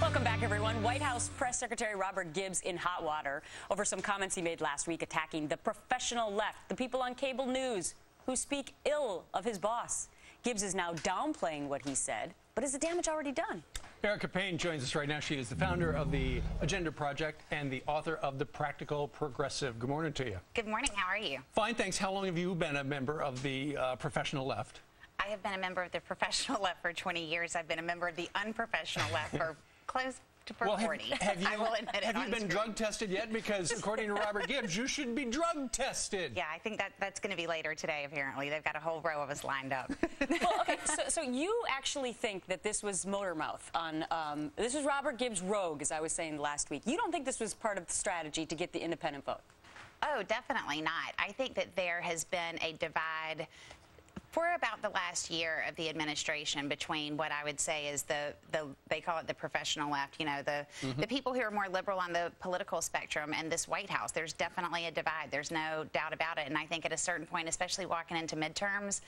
Welcome back, everyone. White House Press Secretary Robert Gibbs in hot water over some comments he made last week attacking the professional left, the people on cable news who speak ill of his boss. Gibbs is now downplaying what he said, but is the damage already done? Erica Payne joins us right now. She is the founder of the Agenda Project and the author of The Practical Progressive. Good morning to you. Good morning. How are you? Fine, thanks. How long have you been a member of the professional left? I have been a member of the professional left for 20 years. I've been a member of the unprofessional left for close to 40. Have you been screen. drug tested yet? Because according to Robert Gibbs, you should be drug tested. Yeah, I think that's going to be later today, apparently. They've got a whole row of us lined up. Well, okay, so you actually think that this was motor mouth on, this was Robert Gibbs' rogue, as I was saying last week. You don't think this was part of the strategy to get the independent vote? Oh, definitely not. I think that there has been a divide for about the last year of the administration between what I would say is they call it the professional left, you know, the people who are more liberal on the political spectrum and this White House. There's definitely a divide. There's no doubt about it. And I think at a certain point, especially walking into midterms,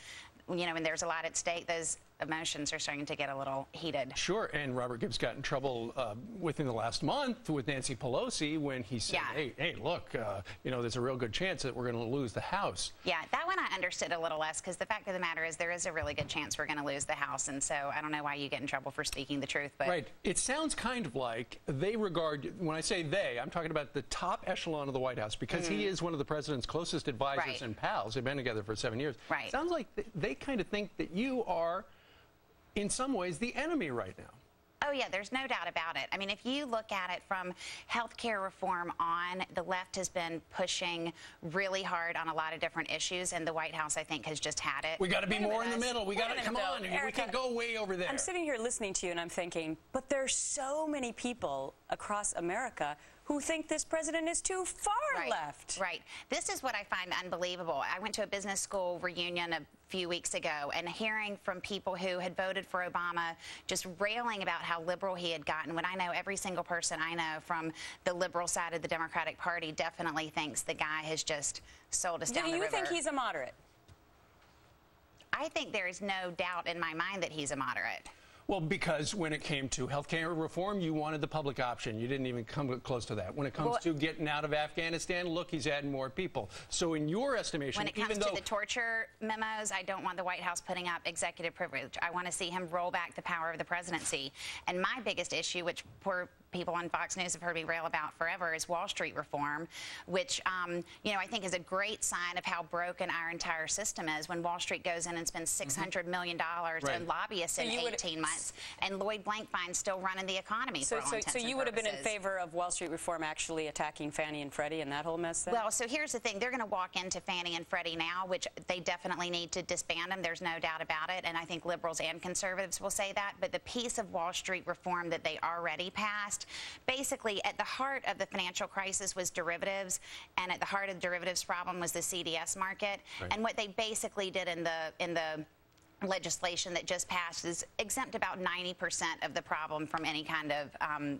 you know, when there's a lot at stake, those emotions are starting to get a little heated. Sure, and Robert Gibbs got in trouble within the last month with Nancy Pelosi when he said, hey, look, you know, there's a real good chance that we're going to lose the House. Yeah, that one I understood a little less, because the fact of the matter is there is a really good chance we're going to lose the House, and so I don't know why you get in trouble for speaking the truth. But right. It sounds kind of like they regard, when I say they, I'm talking about the top echelon of the White House, because he is one of the president's closest advisors and pals. They've been together for 7 years. Right. Sounds like they kind of think that you are, in some ways, the enemy right now. Oh, yeah, there's no doubt about it. I mean, if you look at it from health care reform on, the left has been pushing really hard on a lot of different issues, and the White House, I think, has just had it. We got to be more in the middle. We got to, come on, Erica, we can't go way over there. I'm sitting here listening to you, and I'm thinking, but there's so many people across America who think this president is too far left. Right. This is what I find unbelievable. I went to a business school reunion a few weeks ago, and hearing from people who had voted for Obama just railing about how liberal he had gotten, when I know every single person I know from the liberal side of the Democratic Party definitely thinks the guy has just sold us down the river. Do you think he's a moderate? I think there is no doubt in my mind that he's a moderate. Well, because when it came to health care reform, you wanted the public option. You didn't even come close to that. When it comes to getting out of Afghanistan, look, he's adding more people. So in your estimation, when it comes to the torture memos, I don't want the White House putting up executive privilege. I want to see him roll back the power of the presidency. And my biggest issue, which poor people on Fox News have heard me rail about forever, is Wall Street reform, which, you know, I think is a great sign of how broken our entire system is when Wall Street goes in and spends $600 million on lobbyists in 18 months, and Lloyd Blankfein's still running the economy for all intents and purposes. So you would have been in favor of Wall Street reform actually attacking Fannie and Freddie and that whole mess then? Well, so here's the thing. They're going to walk into Fannie and Freddie now, which they definitely need to disband them. There's no doubt about it, and I think liberals and conservatives will say that. But the piece of Wall Street reform that they already passed, basically at the heart of the financial crisis was derivatives, and at the heart of the derivatives problem was the CDS market. And what they basically did in the legislation that just passed is exempt about 90% of the problem from any kind of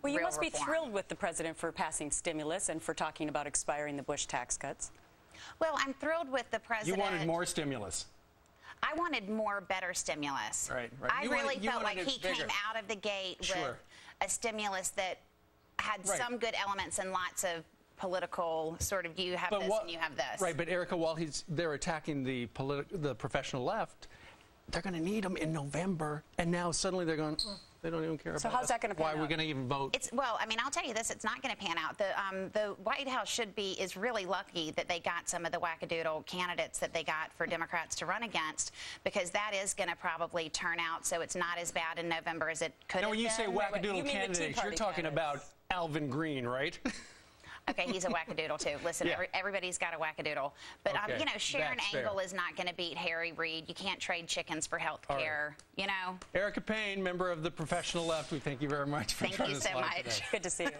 well, you must be reform. thrilled with the president for passing stimulus and for talking about expiring the Bush tax cuts. Well, I'm thrilled with the president. You wanted more stimulus. I wanted more, better stimulus. Right. I really felt like he came out of the gate with a stimulus that had some good elements and lots of political sort of, you have this and you have this. Right, but Erica, while they're attacking the professional left, they're going to need them in November, and now suddenly they're going, they don't even care about us. So how's that going to pan out? Why are we going to even vote? Well, I mean, I'll tell you this, it's not going to pan out. The White House is really lucky that they got some of the wackadoodle candidates that they got for Democrats to run against, because that is going to probably turn out so it's not as bad in November as it could have been. Now, when you say wackadoodle candidates, you're talking about Alvin Green, right? Okay, he's a wackadoodle, too. Listen, everybody's got a wackadoodle. But, you know, Sharon Angle is not going to beat Harry Reid. You can't trade chickens for health care, you know. Erica Payne, member of the professional left, we thank you very much for joining us live today. Good to see you.